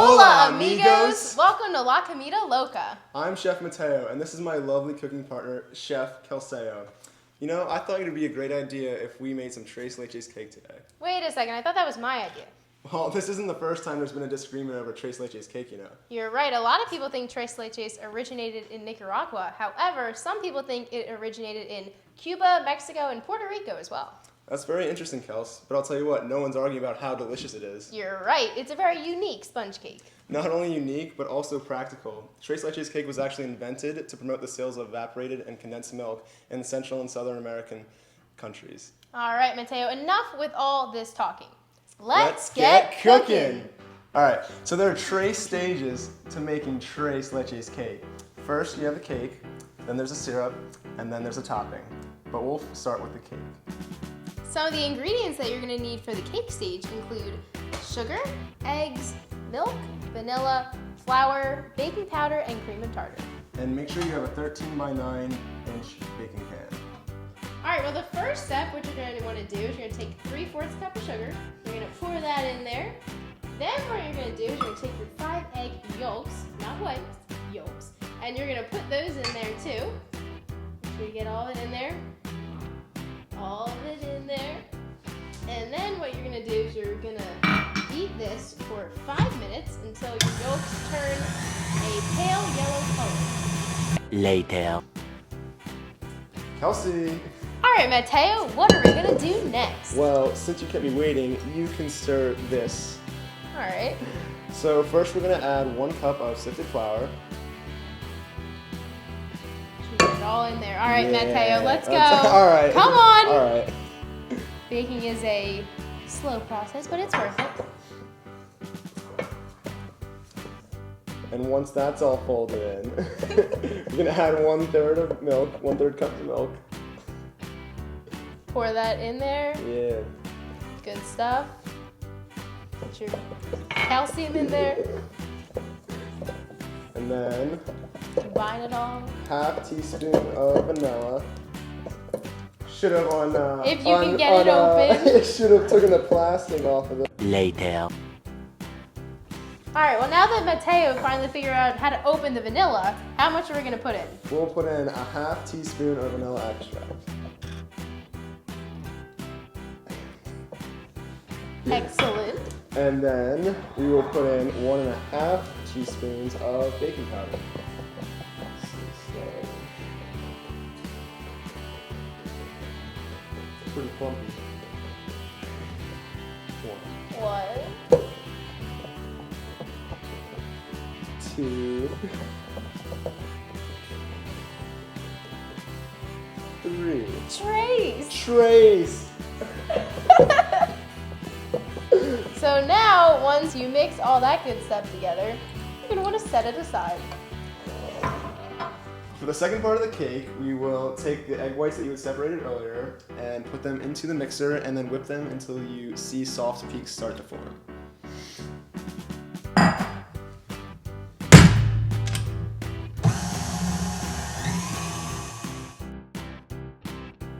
Hola, amigos! Welcome to La Comida Loca. I'm Chef Mateo, and this is my lovely cooking partner, Chef Kelseo. You know, I thought it would be a great idea if we made some tres leches cake today. Wait a second, I thought that was my idea. Well, this isn't the first time there's been a disagreement over tres leches cake, you know. You're right, a lot of people think tres leches originated in Nicaragua. However, some people think it originated in Cuba, Mexico, and Puerto Rico as well. That's very interesting, Kels, but I'll tell you what, no one's arguing about how delicious it is. You're right, it's a very unique sponge cake. Not only unique, but also practical. Tres leches cake was actually invented to promote the sales of evaporated and condensed milk in Central and Southern American countries. All right, Mateo, enough with all this talking. Let's get cooking! All right, so there are tres stages to making tres leches cake. First, you have the cake, then there's a syrup, and then there's a topping. But we'll start with the cake. Some of the ingredients that you're going to need for the cake stage include sugar, eggs, milk, vanilla, flour, baking powder, and cream and tartar. And make sure you have a 13 by 9 inch baking pan. All right, well the first step, what you're going to want to do is you're going to take 3/4 cup of sugar. You're going to pour that in there. Then what you're going to do is you're going to take your 5 egg yolks, not whites, yolks, and you're going to put those in there too. Make sure you get all of it in there. All of it in there. And then what you're going to do is you're going to beat this for 5 minutes until your yolks turn a pale yellow color. Later. Kelsey! All right, Mateo, what are we going to do next? Well, since you kept me waiting, you can stir this. All right. So first we're going to add 1 cup of sifted flour. Get it all in there. All right, Yeah. Mateo, let's go. All right. Come on. All right. Baking is a slow process, but it's worth it. And once that's all folded in, we're going to add 1/3 of milk, 1/3 cup of milk. Pour that in there. Yeah. Good stuff. Put your calcium in there. And then Combine it all. 1/2 teaspoon of vanilla. Should have on. If you can get it open. Should have taken the plastic off of it. Later. All right, well now that Mateo finally figured out how to open the vanilla, how much are we going to put in? We'll put in 1/2 teaspoon of vanilla extract. Excellent. And then we will put in 1.5 teaspoons of baking powder. It's pretty clumpy. 1, 2, 3. trace. Trace! So now, once you mix all that good stuff together, you're going to want to set it aside. For the second part of the cake, we will take the egg whites that you had separated earlier and put them into the mixer and then whip them until you see soft peaks start to form.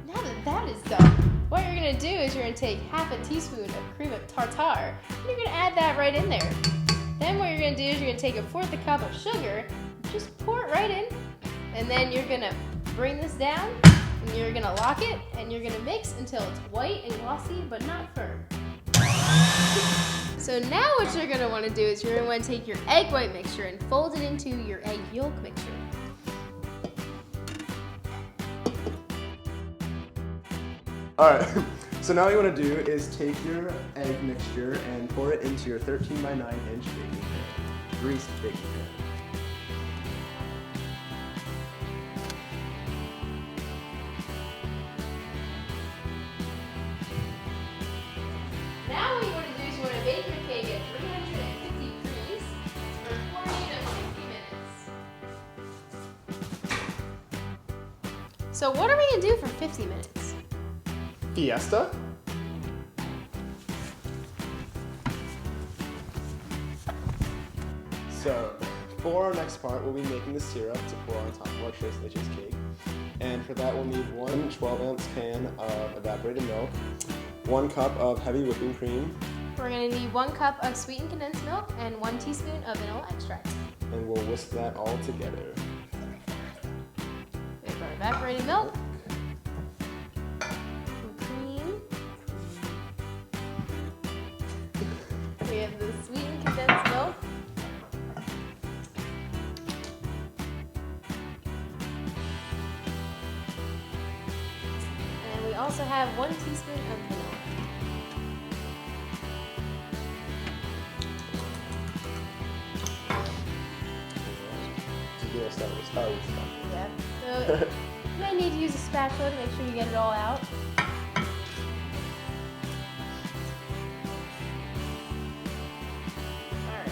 Now that that is done, what you're going to do is you're going to take 1/2 teaspoon of cream of tartar, and you're going to add that right in there. Then what you're going to do is you're going to take 1/4 cup of sugar, just pour it right in, and then you're going to bring this down, and you're going to lock it, and you're going to mix until it's white and glossy, but not firm. So now what you're going to want to do is you're going to want to take your egg white mixture and fold it into your egg yolk mixture. Alright, so now what you want to do is take your egg mixture and pour it into your 13 by 9 inch baking pan, greased baking pan. Now what you want to do is you want to bake your cake at 350 degrees for 40 to 50 minutes. So what are we going to do for 50 minutes? Fiesta? So, for our next part, we'll be making the syrup to pour on top of our tres leches cake. And for that, we'll need 1 12-ounce can of evaporated milk, 1 cup of heavy whipping cream, we're going to need 1 cup of sweetened condensed milk and 1 teaspoon of vanilla extract. And we'll whisk that all together. We have our evaporated milk, some cream. We have the sweetened condensed milk. And we also have 1 teaspoon of vanilla. Yeah. So you may need to use a spatula to make sure you get it all out. Alright.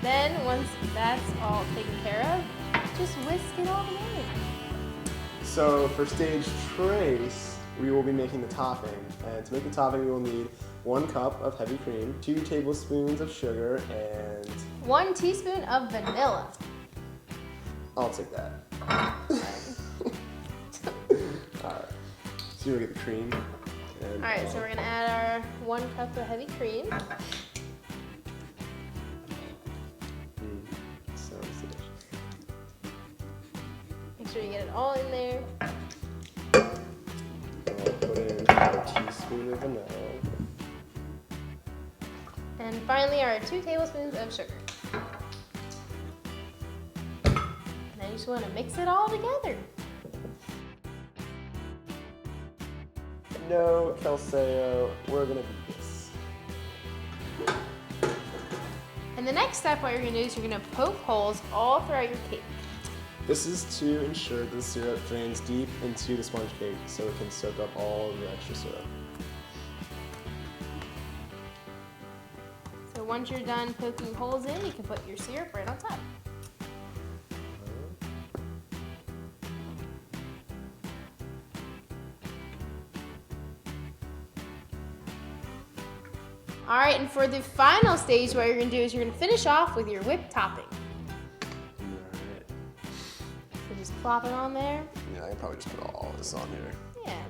Then once that's all taken care of, just whisk it all together. So for stage trace, we will be making the topping. And to make the topping, we will need 1 cup of heavy cream, 2 tablespoons of sugar, and 1 teaspoon of vanilla. I'll take that. Alright. So you'll get the cream. Alright, so we're gonna add our 1 cup of heavy cream. Sounds delicious. Make sure you get it all in there. I'll put in a teaspoon of vanilla. And finally our 2 tablespoons of sugar. And then you just wanna mix it all together. No, Calceo, we're gonna do this. And the next step, what you're gonna do is you're gonna poke holes all throughout your cake. This is to ensure that the syrup drains deep into the sponge cake so it can soak up all of the extra syrup. So once you're done poking holes in, you can put your syrup right on top. All right, and for the final stage, what you're gonna do is you're gonna finish off with your whipped topping. Alright. So just plop it on there. Yeah, I can probably just put all of this on here. Yeah.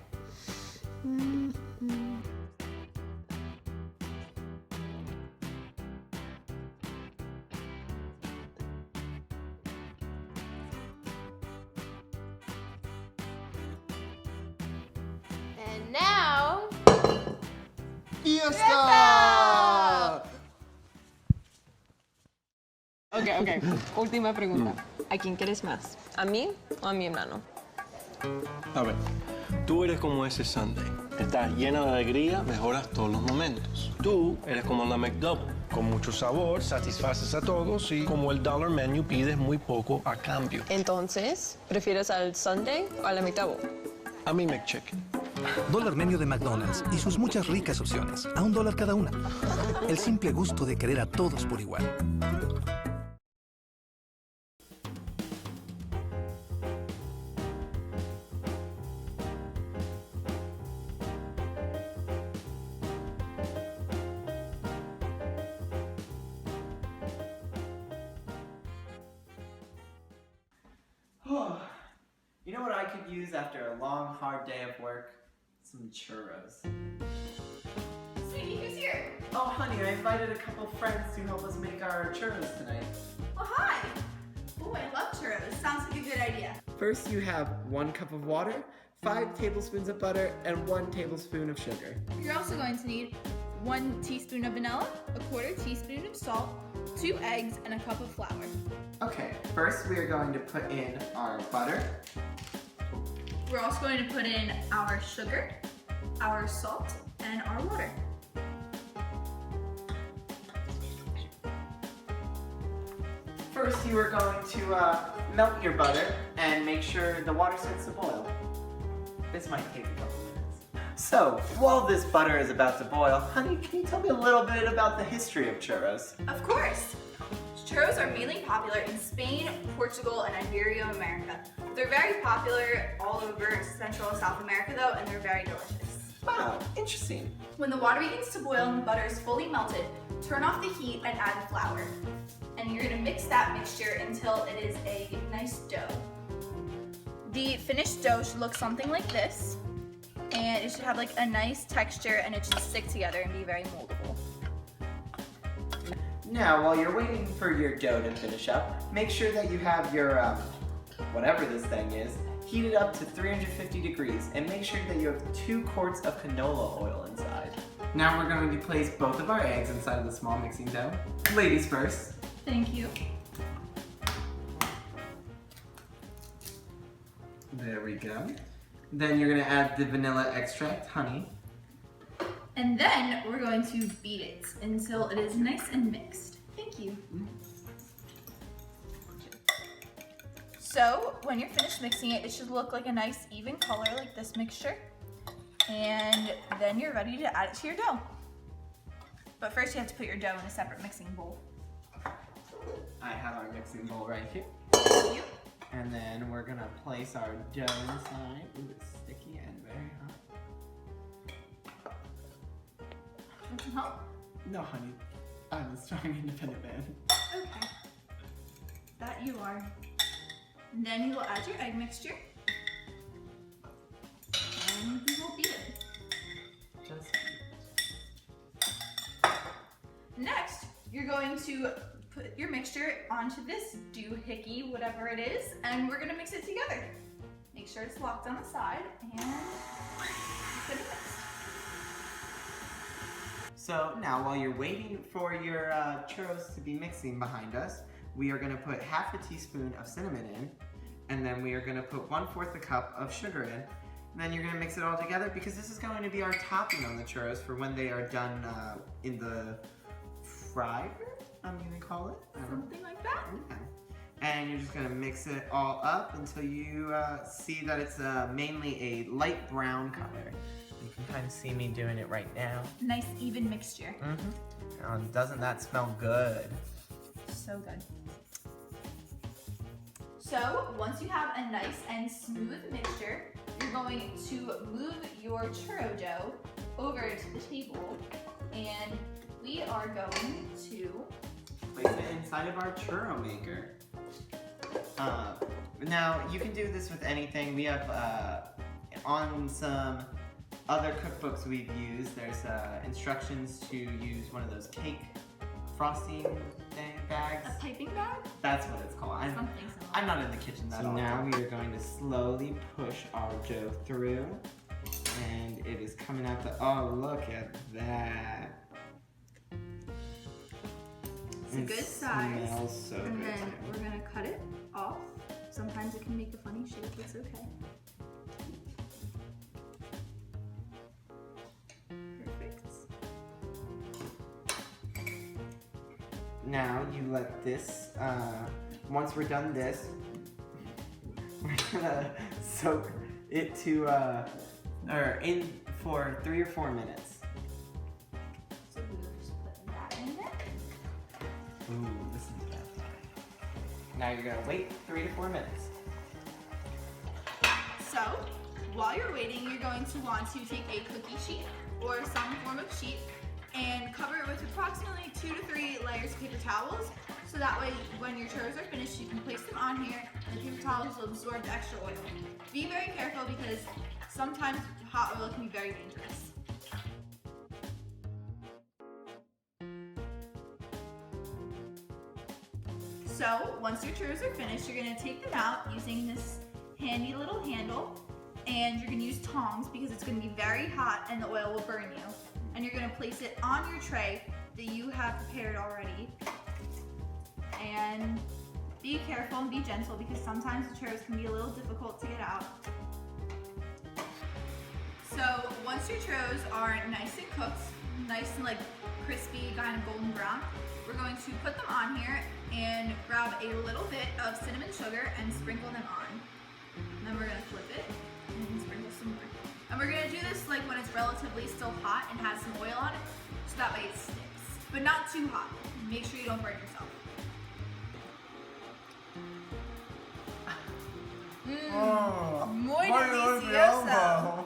And now, Fiesta! Ok. Última pregunta. ¿A quién quieres más? ¿A mí o a mi hermano? A ver, tú eres como ese sundae. Estás llena de alegría, mejoras todos los momentos. Tú eres como la McDouble. Con mucho sabor, satisfaces a todos y como el dollar menu pides muy poco a cambio. Entonces, ¿prefieres al sundae o a la McDouble? A mi McChicken. Dólar Menu de McDonald's y sus muchas ricas opciones, a $1 cada una. El simple gusto de querer a todos por igual. You know what I could use after a long, hard day of work? Some churros. Sweetie, who's here? Oh, honey, I invited a couple friends to help us make our churros tonight. Oh, hi. Oh, I love churros. Sounds like a good idea. First, you have 1 cup of water, 5 tablespoons of butter, and 1 tablespoon of sugar. You're also going to need 1 teaspoon of vanilla, 1/4 teaspoon of salt, 2 eggs, and a cup of flour. Okay, first we are going to put in our butter. We're also going to put in our sugar, our salt, and our water. First, you are going to melt your butter and make sure the water starts to boil. This might take a couple minutes. So, while this butter is about to boil, honey, can you tell me a little bit about the history of churros? Of course. Churros are mainly popular in Spain, Portugal, and Ibero-America. They're very popular all over Central and South America though, and they're very delicious. Wow, interesting. When the water begins to boil and the butter is fully melted, turn off the heat and add the flour. And you're gonna mix that mixture until it is a nice dough. The finished dough should look something like this. and it should have like a nice texture and it should stick together and be very moldable. Now, while you're waiting for your dough to finish up, make sure that you have your, whatever this thing is, heated up to 350 degrees and make sure that you have 2 quarts of canola oil inside. Now we're going to place both of our eggs inside of the small mixing dough. Ladies first. Thank you. There we go. Then you're going to add the vanilla extract, honey. And then we're going to beat it until it is nice and mixed. Thank you. So when you're finished mixing it, it should look like a nice even color like this mixture. And then you're ready to add it to your dough. But first you have to put your dough in a separate mixing bowl. I have our mixing bowl right here. Thank you. And then we're going to place our dough inside. Ooh, it's sticky and very hot. Want some help? No, honey. I'm a strong, independent man. Okay. That you are. And then you will add your egg mixture. And we will beat it. Just Next, you're going to put your mixture onto this doohickey, whatever it is, and we're gonna mix it together. Make sure it's locked on the side and put it mixed. So now, while you're waiting for your churros to be mixing behind us, we are going to put half a teaspoon of cinnamon in, and then we are going to put 1/4 a cup of sugar in. And then you're going to mix it all together because this is going to be our topping on the churros for when they are done in the fryer, I'm going to call it. Something like that. Okay. And you're just going to mix it all up until you see that it's mainly a light brown color. You can kind of see me doing it right now. Nice even mixture. Doesn't that smell good? So good. So once you have a nice and smooth mixture, you're going to move your churro dough over to the table, and we are going to Place it inside of our churro maker. Now you can do this with anything. We have on some other cookbooks we've used, there's instructions to use one of those cake frosting bags. a piping bag? That's what it's called. Something similar. I'm not in the kitchen that often. So now we are going to slowly push our dough through, and it is coming out the, oh, look at that. It's a good size. Smells so And good. then we're gonna cut it off. Sometimes it can make a funny shape, it's okay. Perfect. Now you let this, once we're done this, we're gonna soak it to, or in for 3 or 4 minutes. So we'll just put that in there. Ooh, listen to that. Now you're gonna wait 3 to 4 minutes. So, while you're waiting, you're going to want to take a cookie sheet or some form of sheet and cover it with approximately 2 to 3 layers of paper towels. So that way, when your churros are finished, you can place them on here and the paper towels will absorb the extra oil. Be very careful because sometimes hot oil can be very dangerous. So, once your churros are finished, you're gonna take them out using this handy little handle, and you're gonna use tongs because it's gonna be very hot and the oil will burn you. And you're gonna place it on your tray that you have prepared already. And be careful and be gentle because sometimes the churros can be a little difficult to get out. So once your churros are nice and cooked, nice and like crispy, kind of golden brown, we're going to put them on here and grab a little bit of cinnamon sugar and sprinkle them on. And then we're gonna flip it and sprinkle some more. And we're gonna do this like when it's relatively still hot and has some oil on it, so that way it sticks. But not too hot. Make sure you don't burn yourself. Muy deliciosa.